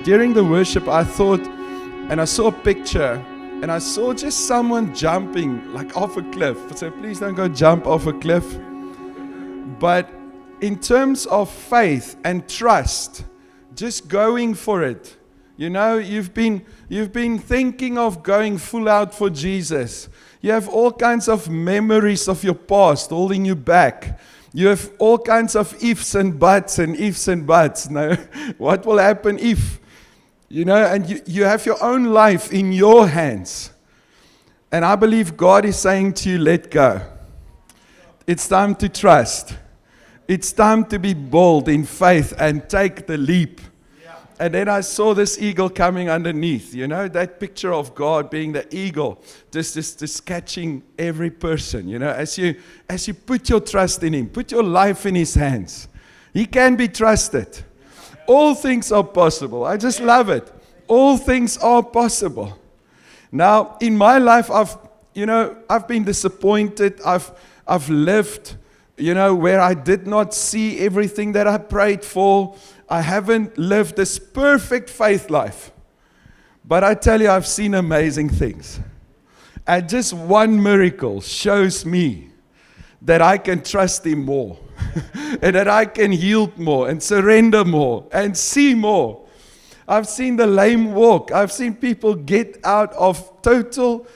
during the worship, I thought, and I saw a picture, and I saw just someone jumping like off a cliff. So please don't go jump off a cliff. But in terms of faith and trust, just going for it. You know, you've been thinking of going full out for Jesus. You have all kinds of memories of your past holding you back. You have all kinds of ifs and buts and ifs and buts. Now, what will happen if? You know, and you have your own life in your hands. And I believe God is saying to you, let go. It's time to trust. It's time to be bold in faith and take the leap. And then I saw this eagle coming underneath. You know, that picture of God being the eagle, just catching every person. You know, as you put your trust in Him, put your life in His hands. He can be trusted. All things are possible. I just love it. All things are possible. Now, in my life, I've been disappointed. I've lived, where I did not see everything that I prayed for. I haven't lived this perfect faith life. But I tell you, I've seen amazing things. And just one miracle shows me that I can trust Him more. And that I can yield more and surrender more and see more. I've seen the lame walk. I've seen people get out of total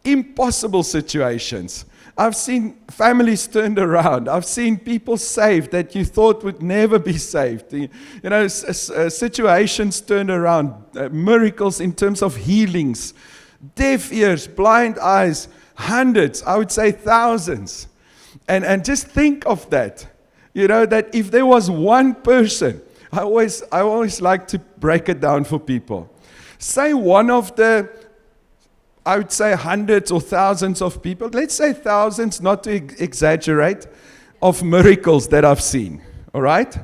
impossible situations. I've seen families turned around. I've seen people saved that you thought would never be saved. Situations turned around. Miracles in terms of healings. Deaf ears, blind eyes, hundreds, I would say thousands. And just think of that. That if there was one person, I always like to break it down for people. Say one of the, I would say hundreds or thousands of people, let's say thousands, not to exaggerate, of miracles that I've seen. All right?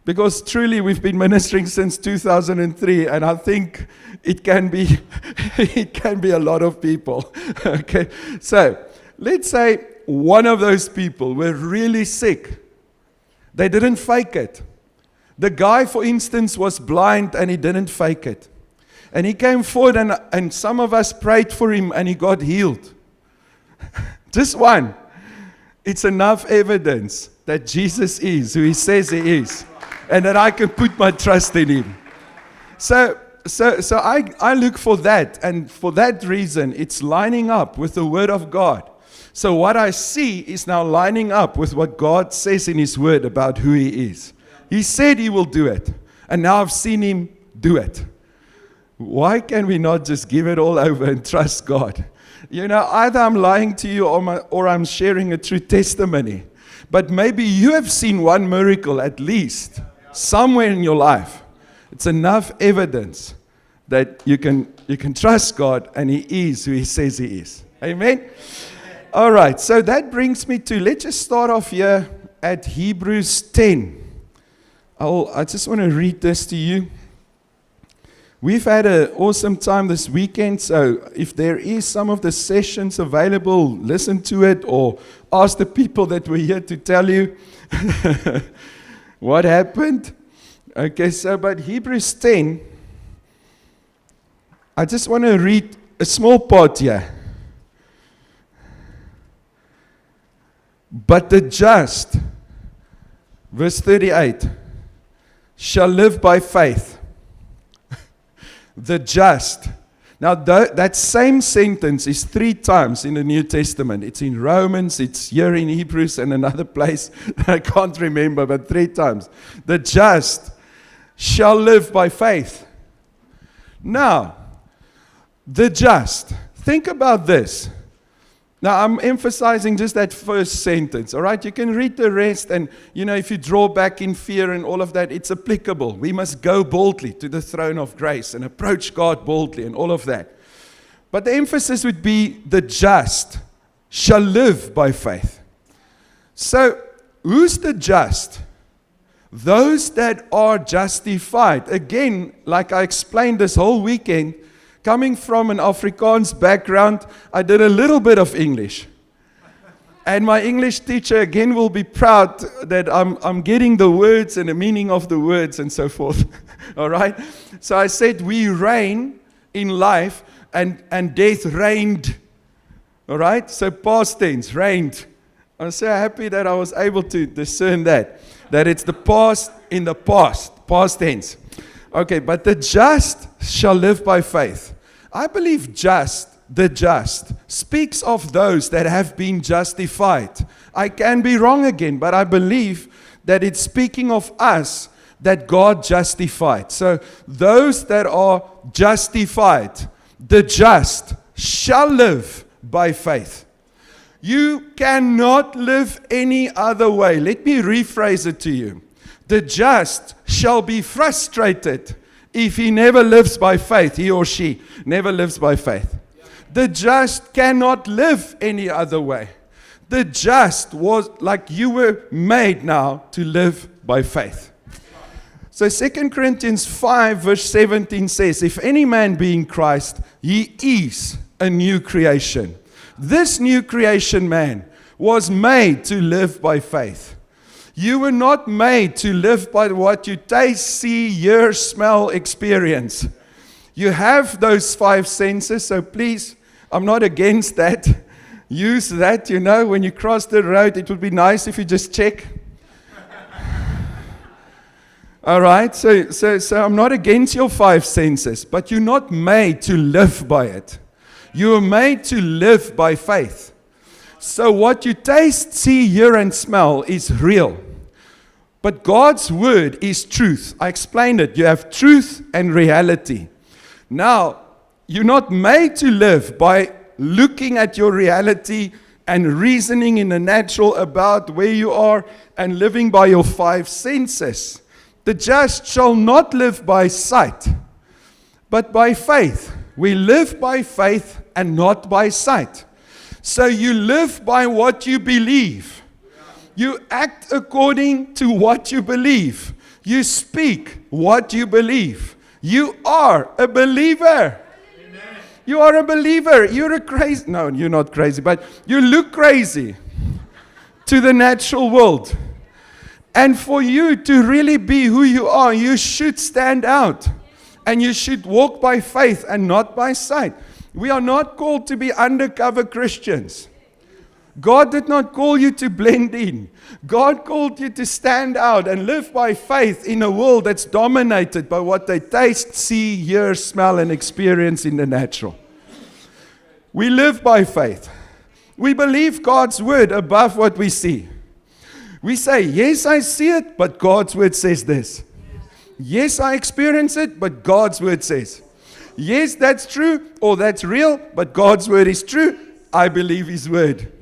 Because truly we've been ministering since 2003, and I think it can be a lot of people. Okay? So, let's say one of those people were really sick. They didn't fake it. The guy, for instance, was blind and he didn't fake it. And he came forward and some of us prayed for him and he got healed. Just one. It's enough evidence that Jesus is who He says He is. And that I can put my trust in Him. So I look for that. And for that reason, it's lining up with the Word of God. So what I see is now lining up with what God says in His Word about who He is. He said He will do it. And now I've seen Him do it. Why can we not just give it all over and trust God? Either I'm lying to you or I'm sharing a true testimony. But maybe you have seen one miracle at least somewhere in your life. It's enough evidence that you can trust God and He is who He says He is. Amen? All right, so that brings me to, let's just start off here at Hebrews 10. I just want to read this to you. We've had an awesome time this weekend, so if there is some of the sessions available, listen to it or ask the people that were here to tell you what happened. Okay, but Hebrews 10, I just want to read a small part here. But the just, verse 38, shall live by faith. The just. Now that same sentence is 3 times in the New Testament. It's in Romans, it's here in Hebrews, and another place I can't remember, but 3 times. The just shall live by faith. Now, the just. Think about this. Now, I'm emphasizing just that first sentence, all right? You can read the rest, and, if you draw back in fear and all of that, it's applicable. We must go boldly to the throne of grace and approach God boldly and all of that. But the emphasis would be the just shall live by faith. So, who's the just? Those that are justified. Again, like I explained this whole weekend, coming from an Afrikaans background, I did a little bit of English. And my English teacher again will be proud that I'm getting the words and the meaning of the words and so forth. All right? So I said we reign in life and death reigned. All right? So past tense, reigned. I'm so happy that I was able to discern that it's the past in the past tense. Okay, but the just shall live by faith. I believe the just, speaks of those that have been justified. I can be wrong again, but I believe that it's speaking of us that God justified. So those that are justified, the just, shall live by faith. You cannot live any other way. Let me rephrase it to you. The just shall be frustrated if he never lives by faith, he or she never lives by faith. The just cannot live any other way. The just was like you were made now to live by faith. So 2 Corinthians 5 verse 17 says, if any man be in Christ, he is a new creation. This new creation man was made to live by faith. You were not made to live by what you taste, see, hear, smell, experience. You have those 5 senses, so please, I'm not against that. Use that, when you cross the road, it would be nice if you just check. All right, so I'm not against your 5 senses, but you're not made to live by it. You are made to live by faith. So what you taste, see, hear, and smell is real. But God's word is truth. I explained it. You have truth and reality. Now, you're not made to live by looking at your reality and reasoning in the natural about where you are and living by your 5 senses. The just shall not live by sight, but by faith. We live by faith and not by sight. So you live by what you believe. You act according to what you believe. You speak what you believe. You are a believer. Amen. You are a believer. You're a crazy. No, you're not crazy, but you look crazy to the natural world. And for you to really be who you are, you should stand out. And you should walk by faith and not by sight. We are not called to be undercover Christians. God did not call you to blend in. God called you to stand out and live by faith in a world that's dominated by what they taste, see, hear, smell, and experience in the natural. We live by faith. We believe God's word above what we see. We say, yes, I see it, but God's word says this. Yes, I experience it, but God's word says. Yes, that's true, or that's real, but God's word is true. I believe His word.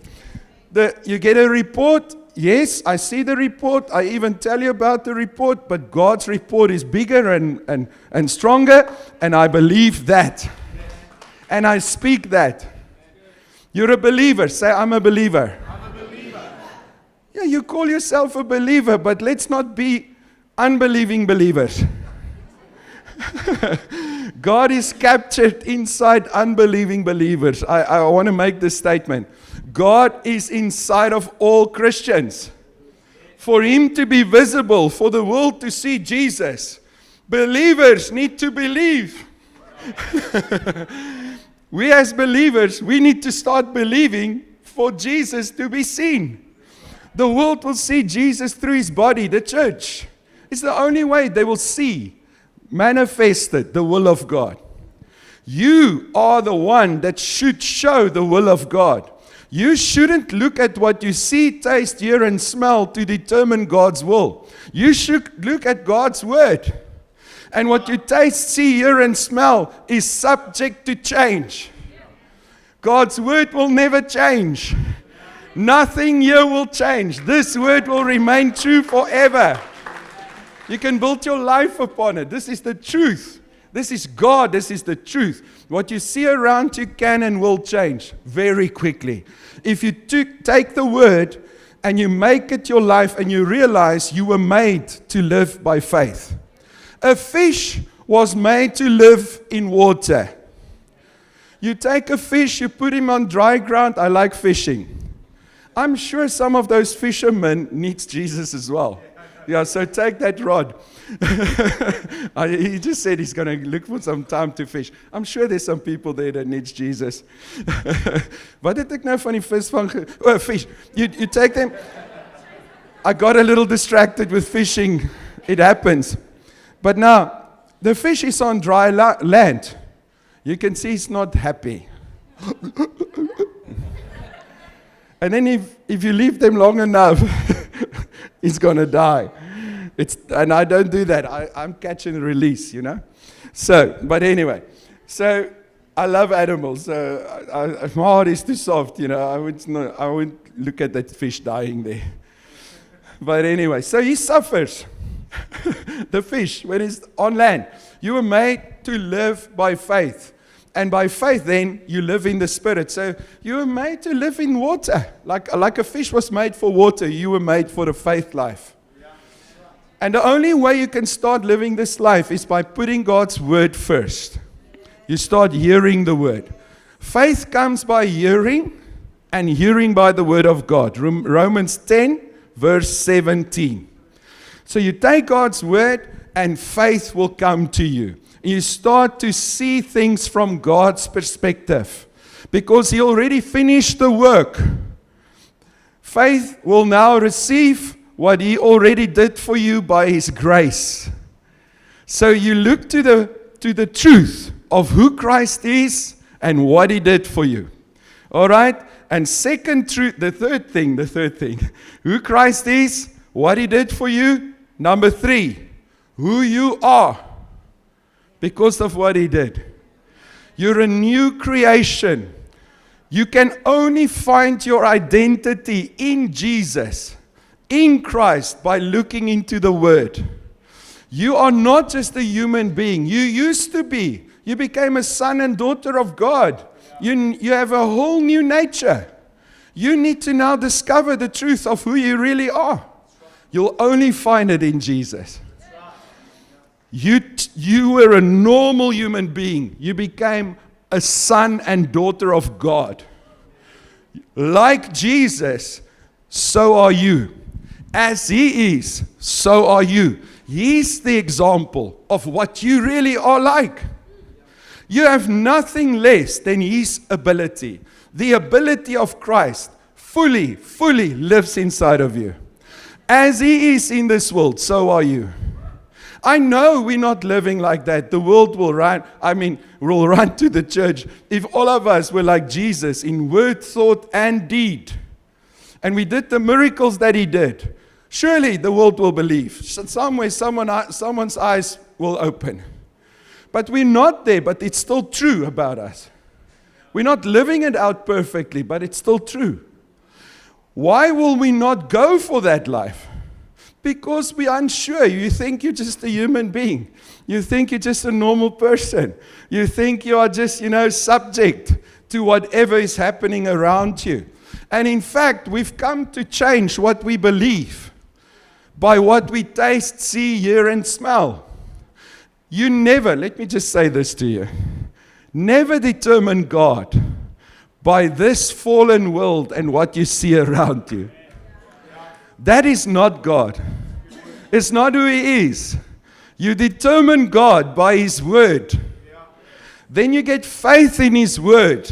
You get a report. Yes, I see the report. I even tell you about the report, but God's report is bigger and stronger, and I believe that. And I speak that. You're a believer. Say, I'm a believer. I'm a believer. Yeah, you call yourself a believer, but let's not be unbelieving believers. God is captured inside unbelieving believers. I want to make this statement. God is inside of all Christians. For Him to be visible, for the world to see Jesus, believers need to believe. We as believers, we need to start believing for Jesus to be seen. The world will see Jesus through His body, the church. It's the only way they will see manifested the will of God. You are the one that should show the will of God. You shouldn't look at what you see, taste, hear, and smell to determine God's will. You should look at God's word. And what you taste, see, hear, and smell is subject to change. God's word will never change. Nothing here will change. This word will remain true forever. You can build your life upon it. This is the truth. This is God. This is the truth. What you see around you can and will change very quickly. If you take the word and you make it your life and you realize you were made to live by faith. A fish was made to live in water. You take a fish, you put him on dry ground. I like fishing. I'm sure some of those fishermen needs Jesus as well. Yeah, so take that rod. He just said he's going to look for some time to fish. I'm sure there's some people there that needs Jesus. Wat het ek nou van die vis van fish? You take them. I got a little distracted with fishing. It happens. But now, the fish is on dry land. You can see he's not happy. And then if you leave them long enough, he's going to die. And I don't do that. I'm catch and release, you know. So, but anyway. So, I love animals. So, my heart is too soft, you know. I wouldn't look at that fish dying there. But anyway, so he suffers. The fish, when he's on land. You were made to live by faith. And by faith, then, you live in the Spirit. So you were made to live in water. Like a fish was made for water, you were made for the faith life. And the only way you can start living this life is by putting God's word first. You start hearing the word. Faith comes by hearing, and hearing by the word of God. Romans 10, verse 17. So you take God's word, and faith will come to you. You start to see things from God's perspective because He already finished the work. Faith will now receive what He already did for you by His grace. So you look to the truth of who Christ is and what He did for you. All right? And second truth, the third thing, who Christ is, what He did for you. Number 3, who you are. Because of what He did. You're a new creation. You can only find your identity in Jesus, in Christ, by looking into the Word. You are not just a human being. You used to be. You became a son and daughter of God. You have a whole new nature. You need to now discover the truth of who you really are. You'll only find it in Jesus. You were a normal human being. You became a son and daughter of God. Like Jesus, so are you. As He is, so are you. He's the example of what you really are like. You have nothing less than His ability. The ability of Christ fully lives inside of you. As He is in this world, so are you. I know we're not living like that. The world will run to the church if all of us were like Jesus in word, thought, and deed. And we did the miracles that He did. Surely the world will believe. Somewhere, someone's eyes will open. But we're not there, but it's still true about us. We're not living it out perfectly, but it's still true. Why will we not go for that life? Because we're unsure. You think you're just a human being. You think you're just a normal person. You think you are just, subject to whatever is happening around you. And in fact, we've come to change what we believe by what we taste, see, hear, and smell. You never, let me just say this to you, never determine God by this fallen world and what you see around you. That is not God. It's not who He is. You determine God by His word. Then you get faith in His word.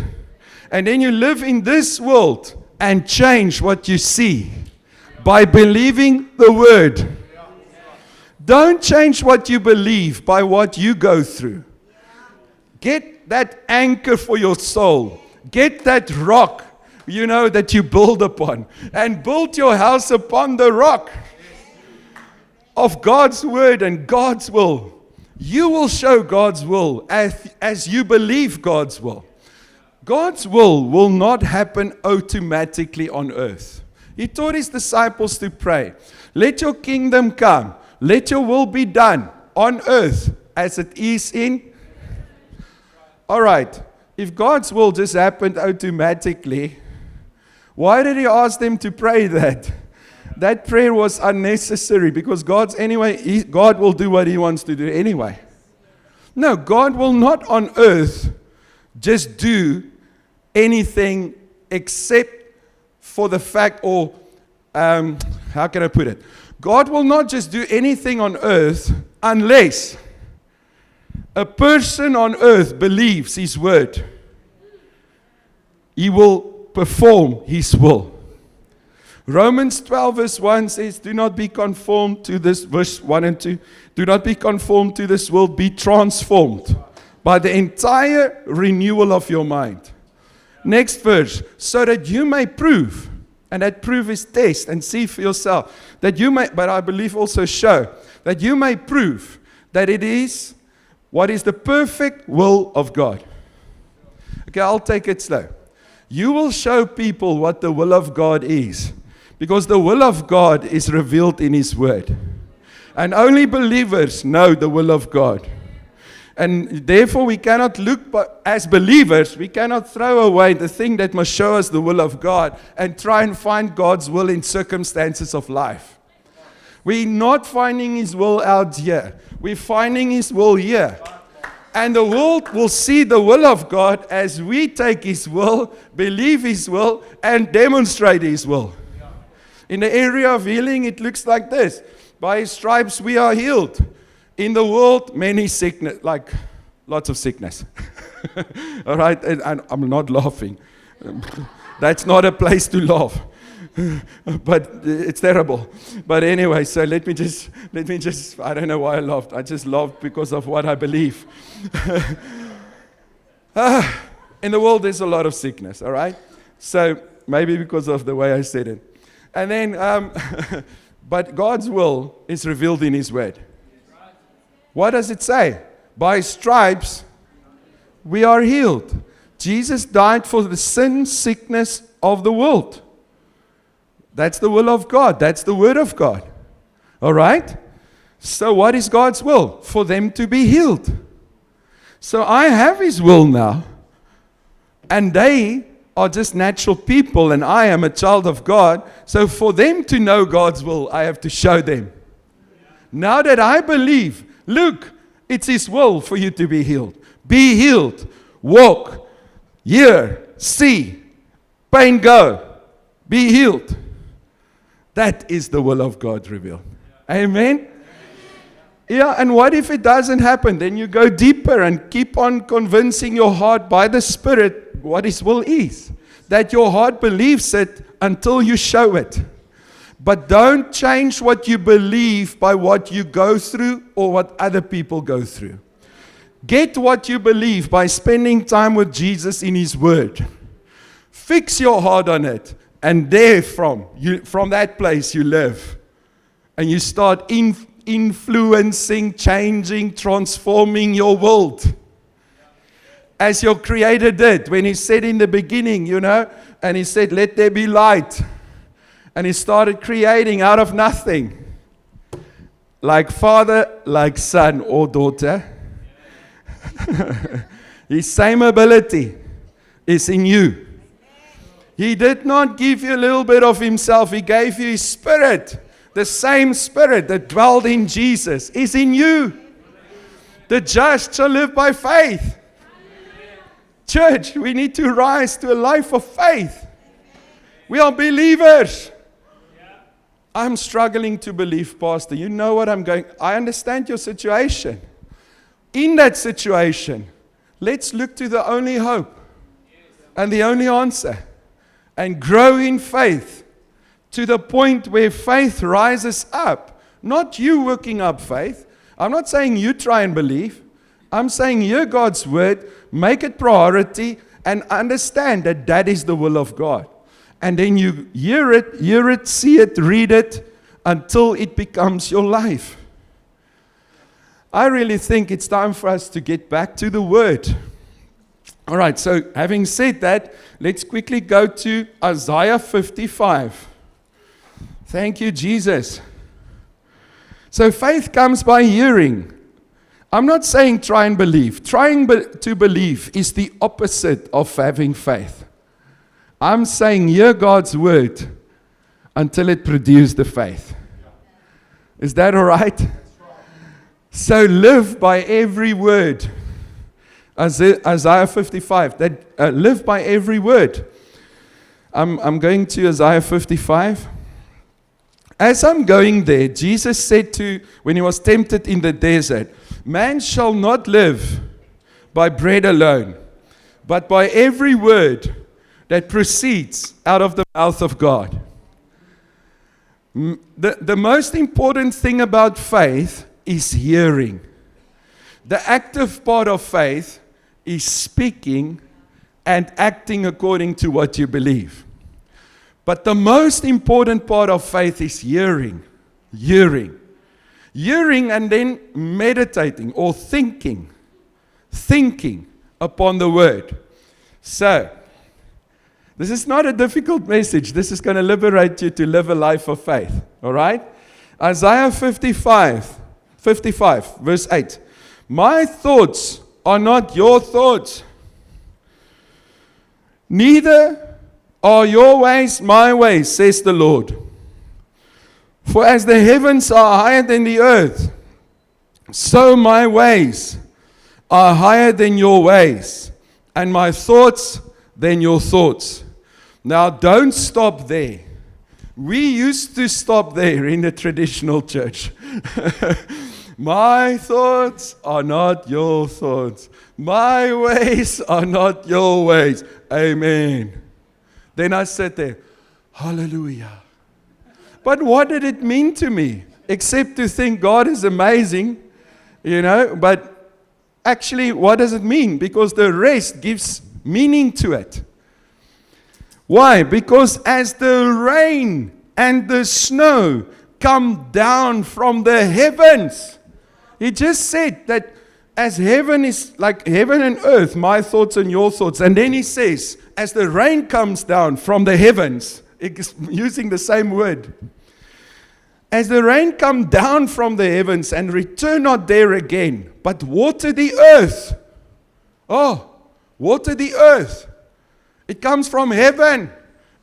And then you live in this world and change what you see by believing the word. Don't change what you believe by what you go through. Get that anchor for your soul. Get that rock, that you build upon. And build your house upon the rock of God's word and God's will. You will show God's will as you believe God's will. God's will not happen automatically on earth. He taught His disciples to pray, let your kingdom come. Let your will be done on earth as it is in. All right. If God's will just happened automatically, why did He ask them to pray that? That prayer was unnecessary because God will do what He wants to do anyway. No, God will not on earth just do anything except for the fact, or how can I put it? God will not just do anything on earth unless a person on earth believes His word. He will perform His will. Romans 12 verse 1 says, do not be conformed to this, verse 1 and 2, do not be conformed to this world, be transformed by the entire renewal of your mind. Next verse, so that you may prove, and that prove is test and see for yourself, that you may, but I believe also show, that you may prove that it is what is the perfect will of God. Okay, I'll take it slow. You will show people what the will of God is, because the will of God is revealed in His word. And only believers know the will of God. And therefore we cannot look, as believers, we cannot throw away the thing that must show us the will of God and try and find God's will in circumstances of life. We're not finding His will out here. We're finding His will here. And the world will see the will of God as we take His will, believe His will, and demonstrate His will. In the area of healing, it looks like this. By His stripes we are healed. In the world, many sickness, like lots of sickness. All right, and I'm not laughing. That's not a place to laugh. But it's terrible. But anyway, so let me just, I don't know why I laughed. I just laughed because of what I believe. In the world, there's a lot of sickness, all right? So maybe because of the way I said it. And then, but God's will is revealed in His word. What does it say? By stripes, we are healed. Jesus died for the sin, sickness of the world. That's the will of God. That's the word of God. All right? So what is God's will? For them to be healed. So I have His will now. And they are just natural people, and I am a child of God. So for them to know God's will, I have to show them. Now that I believe, look, it's His will for you to be healed. Be healed. Walk. Hear. See. Pain go. Be healed. That is the will of God revealed. Amen? Yeah, and what if it doesn't happen? Then you go deeper and keep on convincing your heart by the Spirit what His will is. That your heart believes it until you show it. But don't change what you believe by what you go through or what other people go through. Get what you believe by spending time with Jesus in His word. Fix your heart on it. And from that place you live. And you start influencing, changing, transforming your world. As your Creator did when He said in the beginning, and He said, let there be light. And He started creating out of nothing. Like father, like son or daughter. His same ability is in you. He did not give you a little bit of Himself. He gave you His Spirit. The same Spirit that dwelled in Jesus is in you. The just shall live by faith. Church, we need to rise to a life of faith. We are believers. I'm struggling to believe, Pastor. You know what I'm going. I understand your situation. In that situation, let's look to the only hope and the only answer. And grow in faith to the point where faith rises up. Not you working up faith. I'm not saying you try and believe. I'm saying hear God's word, make it priority, and understand that that is the will of God. And then you hear it, see it, read it, until it becomes your life. I really think it's time for us to get back to the word. All right, so having said that, let's quickly go to Isaiah 55. Thank you, Jesus. So faith comes by hearing. I'm not saying try and believe. Trying to believe is the opposite of having faith. I'm saying hear God's word until it produces the faith. Is that all right? So live by every word. Isaiah 55, that live by every word. I'm going to Isaiah 55. As I'm going there, Jesus said when he was tempted in the desert, man shall not live by bread alone, but by every word that proceeds out of the mouth of God. The most important thing about faith is hearing. The active part of faith is speaking and acting according to what you believe. But the most important part of faith is hearing. Hearing and then meditating or thinking upon the word. So, this is not a difficult message. This is going to liberate you to live a life of faith. All right? Isaiah 55, verse 8. My thoughts are not your thoughts, neither are your ways my ways, says the Lord. For as the heavens are higher than the earth, so my ways are higher than your ways, and my thoughts than your thoughts. Now don't stop there. We used to stop there in the traditional church. My thoughts are not your thoughts. My ways are not your ways. Amen. Then I sat there, hallelujah. But what did it mean to me? Except to think God is amazing, but actually, what does it mean? Because the rest gives meaning to it. Why? Because as the rain and the snow come down from the heavens, he just said that as heaven is like heaven and earth, my thoughts and your thoughts. And then he says, as the rain comes down from the heavens, using the same word. As the rain come down from the heavens and return not there again, but water the earth. Oh, water the earth. It comes from heaven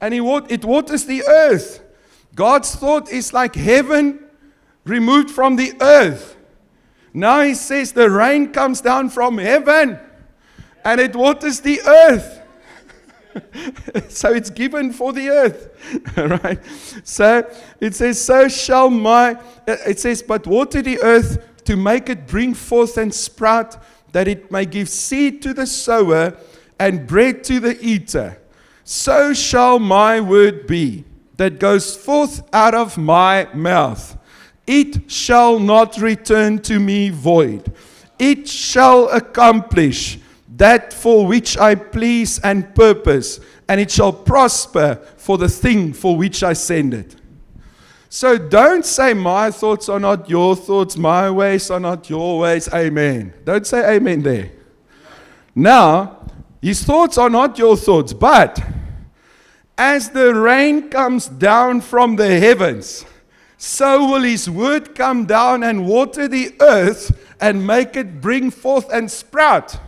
and it waters the earth. God's thought is like heaven removed from the earth. Now he says the rain comes down from heaven and it waters the earth. So it's given for the earth. Right? So it says, but water the earth to make it bring forth and sprout, that it may give seed to the sower and bread to the eater. So shall my word be that goes forth out of my mouth. It shall not return to me void. It shall accomplish that for which I please and purpose, and it shall prosper for the thing for which I send it. So don't say my thoughts are not your thoughts, my ways are not your ways. Amen. Don't say amen there. Now, his thoughts are not your thoughts, but as the rain comes down from the heavens, so will his word come down and water the earth and make it bring forth and sprout.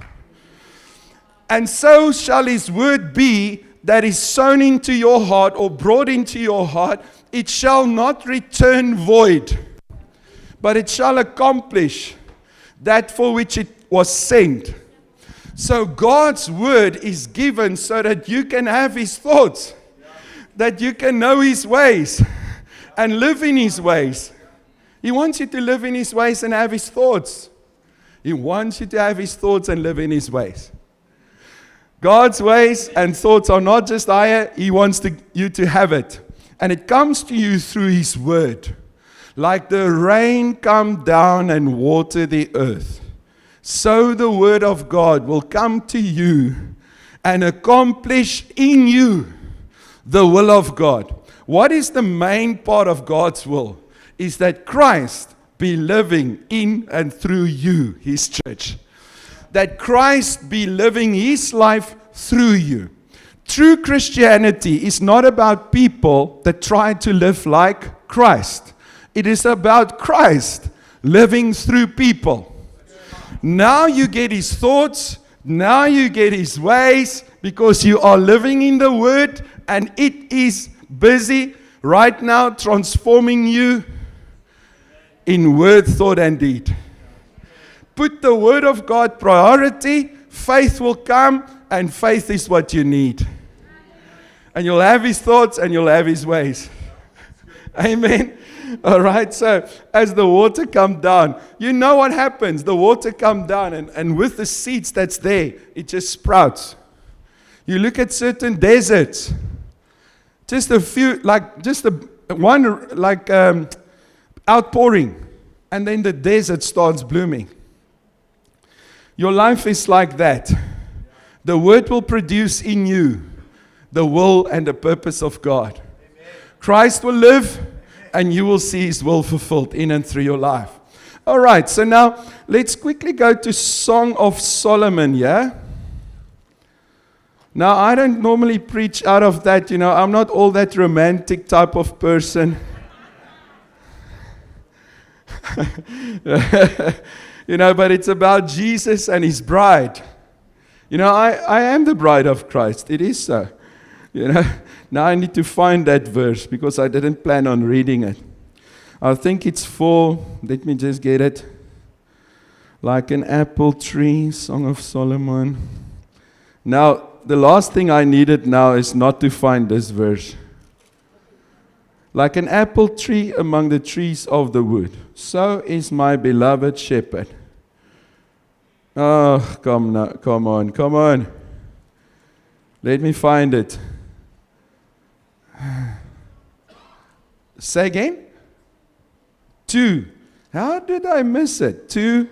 And so shall his word be that is sown into your heart or brought into your heart. It shall not return void, but it shall accomplish that for which it was sent. So God's word is given so that you can have his thoughts, that you can know his ways and live in his ways. He wants you to live in his ways and have his thoughts. He wants you to have his thoughts and live in his ways. God's ways and thoughts are not just higher. He wants you to have it. And it comes to you through his word. Like the rain come down and water the earth, so the word of God will come to you and accomplish in you the will of God. What is the main part of God's will? Is that Christ be living in and through you, his church. That Christ be living his life through you. True Christianity is not about people that try to live like Christ. It is about Christ living through people. Now you get his thoughts, now you get his ways, because you are living in the word and it is busy right now transforming you in word, thought, and deed. Put the word of God priority, faith will come, and faith is what you need. And you'll have His thoughts and you'll have His ways. Amen. All right, so as the water come down, you know what happens. The water come down, and with the seeds that's there, it just sprouts. You look at certain deserts, just a few, outpouring, and then the desert starts blooming. Your life is like that. The Word will produce in you the will and the purpose of God. Christ will live, and you will see His will fulfilled in and through your life. All right, so now let's quickly go to Song of Solomon, yeah? Now, I don't normally preach out of that, I'm not all that romantic type of person. But it's about Jesus and His bride. I am the bride of Christ. It is so. Now I need to find that verse because I didn't plan on reading it. I think it's let me just get it. Like an apple tree, Song of Solomon. Now, the last thing I needed now is not to find this verse. Like an apple tree among the trees of the wood, so is my beloved shepherd. Oh, come on. Let me find it. Say again? 2. How did I miss it? 2.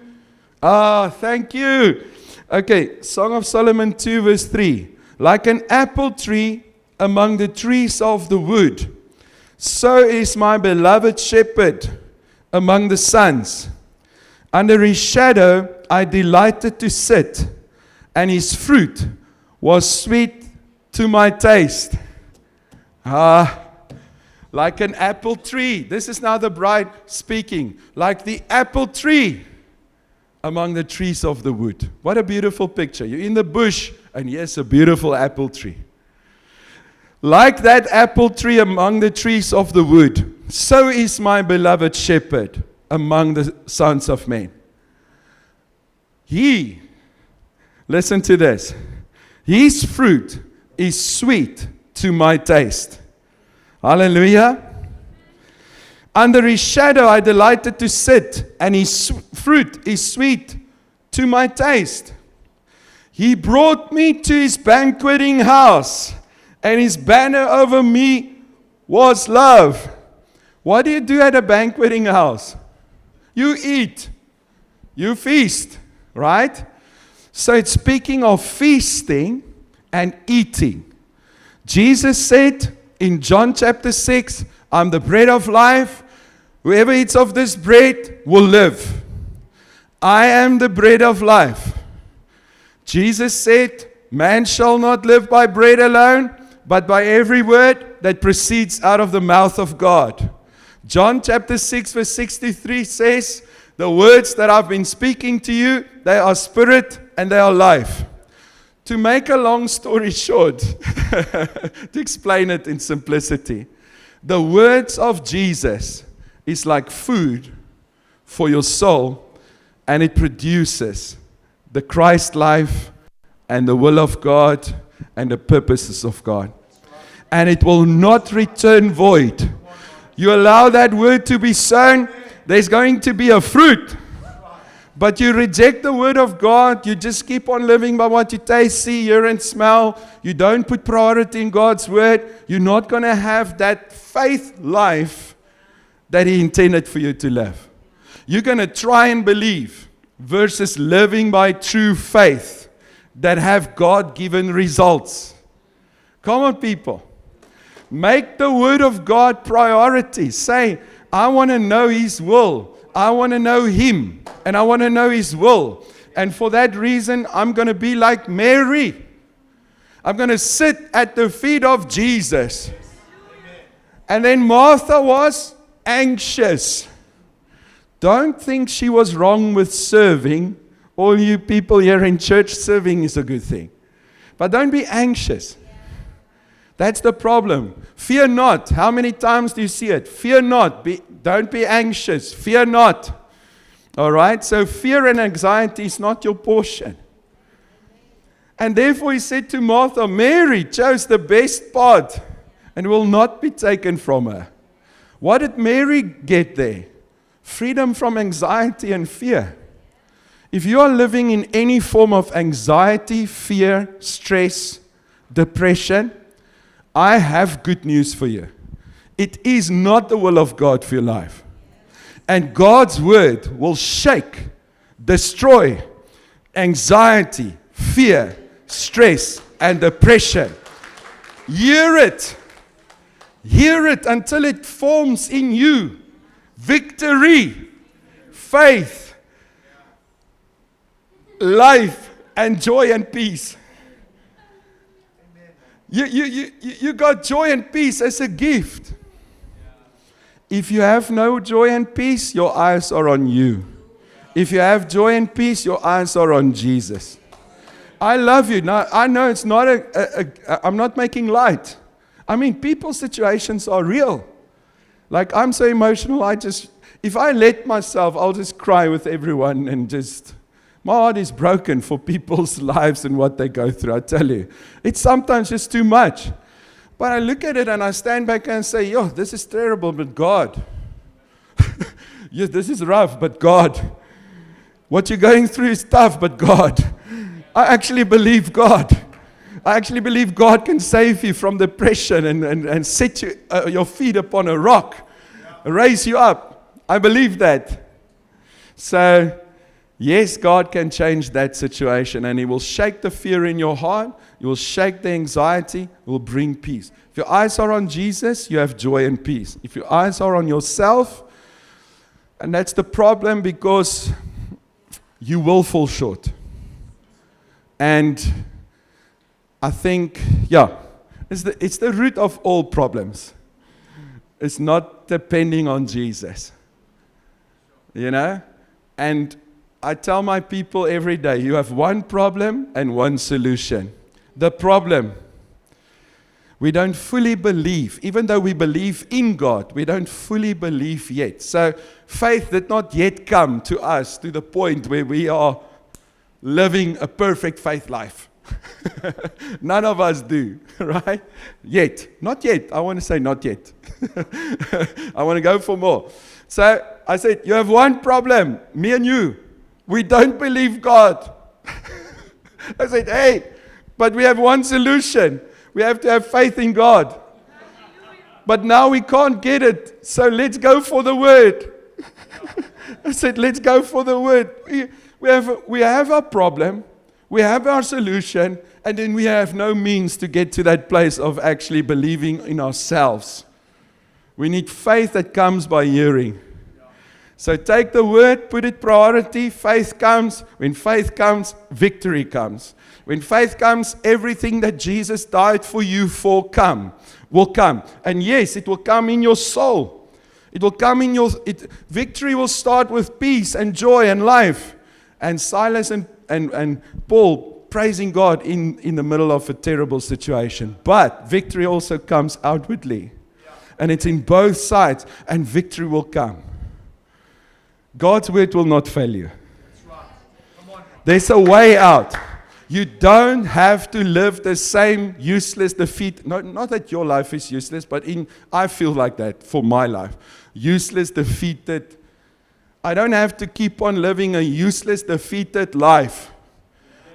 Thank you. Okay, Song of Solomon 2 verse 3. Like an apple tree among the trees of the wood, so is my beloved shepherd among the sons. Under his shadow I delighted to sit, and his fruit was sweet to my taste. Like an apple tree. This is now the bride speaking. Like the apple tree among the trees of the wood. What a beautiful picture. You're in the bush, and yes, a beautiful apple tree. Like that apple tree among the trees of the wood, so is my beloved shepherd among the sons of men. Listen to this, his fruit is sweet to my taste. Hallelujah. Under his shadow I delighted to sit, and his fruit is sweet to my taste. He brought me to his banqueting house, and his banner over me was love. What do you do at a banqueting house? You eat. You feast, right? So it's speaking of feasting and eating. Jesus said in John chapter 6, I'm the bread of life. Whoever eats of this bread will live. I am the bread of life. Jesus said, man shall not live by bread alone, but by every word that proceeds out of the mouth of God. John chapter 6 verse 63 says, the words that I've been speaking to you, they are spirit and they are life. To make a long story short, to explain it in simplicity, the words of Jesus is like food for your soul, and it produces the Christ life and the will of God and the purposes of God. And it will not return void. You allow that word to be sown, there's going to be a fruit. But you reject the word of God, you just keep on living by what you taste, see, hear, and smell. You don't put priority in God's word. You're not going to have that faith life that He intended for you to live. You're going to try and believe versus living by true faith that have God-given results. Come on, people. Make the word of God priority. Say, I want to know His will. I want to know Him, and I want to know His will. And for that reason, I'm going to be like Mary. I'm going to sit at the feet of Jesus. And then Martha was anxious. Don't think she was wrong with serving. All you people here in church, serving is a good thing. But don't be anxious. That's the problem. Fear not. How many times do you see it? Fear not. Don't be anxious. Fear not. All right? So fear and anxiety is not your portion. And therefore he said to Martha, Mary chose the best part and will not be taken from her. What did Mary get there? Freedom from anxiety and fear. If you are living in any form of anxiety, fear, stress, depression, I have good news for you. It is not the will of God for your life. And God's word will shake, destroy anxiety, fear, stress, and depression. Hear it. Hear it until it forms in you. Victory, faith, life, and joy and peace. You got joy and peace as a gift. If you have no joy and peace, your eyes are on you. If you have joy and peace, your eyes are on Jesus. I love you. Now, I know it's not I'm not making light. I mean, people's situations are real. Like, I'm so emotional, if I let myself, I'll just cry with everyone and my heart is broken for people's lives and what they go through, I tell you. It's sometimes just too much. But I look at it and I stand back and say, yo, this is terrible, but God. Yes, this is rough, but God. What you're going through is tough, but God. I actually believe God. I actually believe God can save you from depression and set your feet upon a rock, raise you up. I believe that. So, yes, God can change that situation, and He will shake the fear in your heart. He will shake the anxiety. He will bring peace. If your eyes are on Jesus, you have joy and peace. If your eyes are on yourself, and that's the problem, because you will fall short. And I think, it's the root of all problems. It's not depending on Jesus. You know? And I tell my people every day, you have one problem and one solution. The problem, we don't fully believe. Even though we believe in God, we don't fully believe yet. So faith did not yet come to us to the point where we are living a perfect faith life. None of us do, right? Yet. Not yet. I want to say not yet. I want to go for more. So I said, you have one problem, me and you. We don't believe God. I said, hey, but we have one solution. We have to have faith in God. But now we can't get it, so let's go for the word. I said, let's go for the word. We have our problem, we have our solution, and then we have no means to get to that place of actually believing in ourselves. We need faith that comes by hearing. So take the word, put it priority, faith comes. When faith comes, victory comes. When faith comes, everything that Jesus died for you for will come. And yes, it will come in your soul. It will come in victory will start with peace and joy and life. And Silas and Paul praising God in the middle of a terrible situation. But victory also comes outwardly. And it's in both sides. And victory will come. God's word will not fail you. There's a way out. You don't have to live the same useless defeat. Not that your life is useless, but I feel like that for my life. Useless, defeated. I don't have to keep on living a useless, defeated life.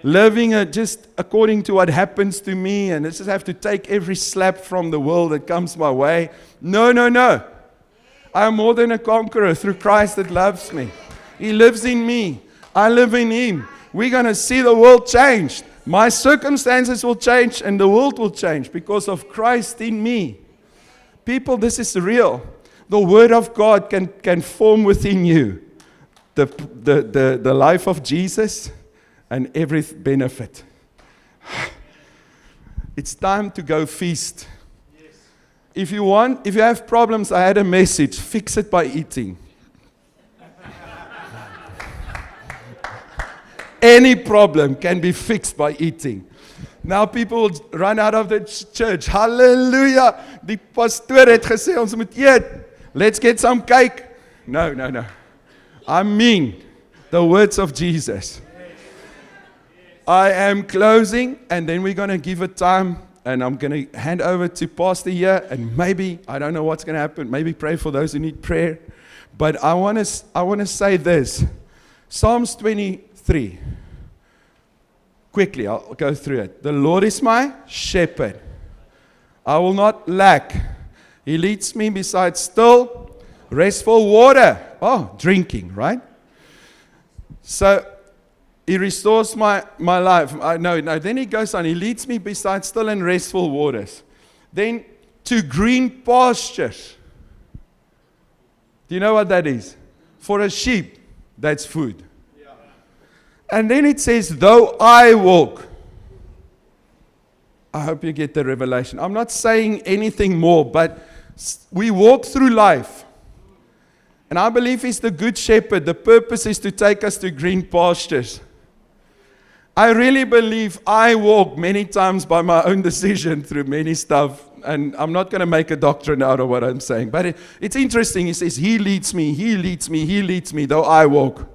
Living just according to what happens to me, and I just have to take every slap from the world that comes my way. No. I am more than a conqueror through Christ that loves me. He lives in me. I live in Him. We're going to see the world change. My circumstances will change and the world will change because of Christ in me. People, this is real. The Word of God can form within you the life of Jesus and every benefit. It's time to go feast. If you have problems, I had a message. Fix it by eating. Any problem can be fixed by eating. Now people run out of the church. Hallelujah. Die pastoor het gesê ons moet eet. Let's get some cake. No. I mean the words of Jesus. I am closing, and then we're going to give it time, and I'm going to hand over to Pastor here, and maybe, I don't know what's going to happen, maybe pray for those who need prayer. But I want to say this. Psalms 23. Quickly, I'll go through it. The Lord is my shepherd. I will not lack. He leads me beside still, restful water. Oh, drinking, right? So, He restores my life. No. Then He goes on. He leads me beside still and restful waters. Then, to green pastures. Do you know what that is? For a sheep, that's food. Yeah. And then it says, though I walk. I hope you get the revelation. I'm not saying anything more, but we walk through life. And I believe He's the good shepherd. The purpose is to take us to green pastures. I really believe I walk many times by my own decision through many stuff. And I'm not going to make a doctrine out of what I'm saying. But it's interesting. He says, He leads me, He leads me, He leads me, though I walk.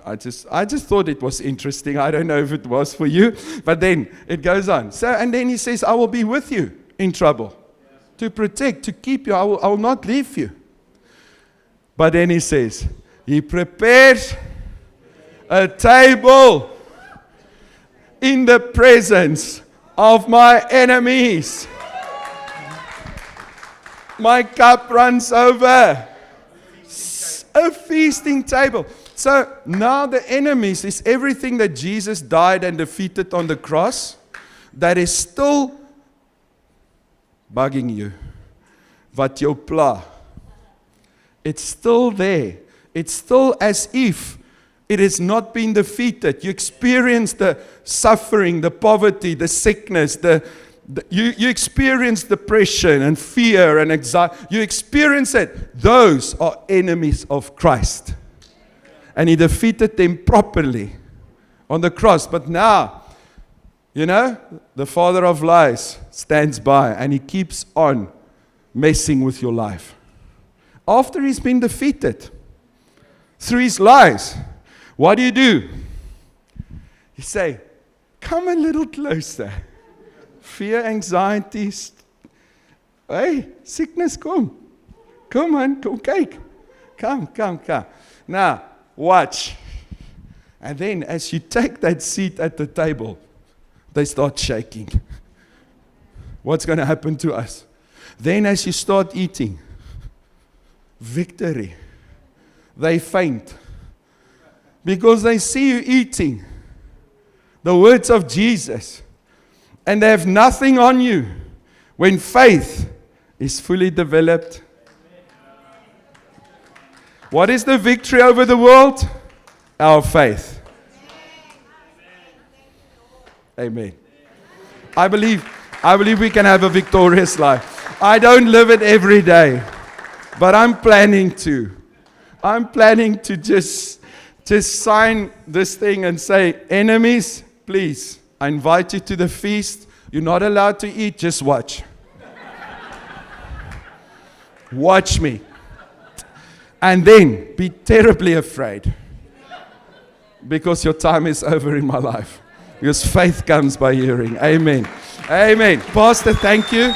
I just thought it was interesting. I don't know if it was for you. But then it goes on. And then He says, I will be with you in trouble. To protect, to keep you. I will not leave you. But then He says, He prepares a table in the presence of my enemies. My cup runs over. A feasting table. So now the enemies is everything that Jesus died and defeated on the cross that is still bugging you. Wat jou pla. It's still there. It's still as if it has not been defeated. You experience the suffering, the poverty, the sickness, you experience depression and fear and anxiety. You experience it. Those are enemies of Christ. And He defeated them properly on the cross. But now, the father of lies stands by and he keeps on messing with your life. After he's been defeated through his lies, what do? You say, come a little closer. Fear, anxieties. Hey, sickness, come. Come on, come cake. Come. Now, watch. And then as you take that seat at the table, they start shaking. What's going to happen to us? Then as you start eating, victory. They faint. Because they see you eating the words of Jesus. And they have nothing on you. When faith is fully developed. What is the victory over the world? Our faith. Amen. I believe we can have a victorious life. I don't live it every day. But I'm planning to. I'm planning to just sign this thing and say, enemies, please, I invite you to the feast. You're not allowed to eat, just watch. Watch me. And then be terribly afraid. Because your time is over in my life. Because faith comes by hearing. Amen. Amen. Pastor, thank you.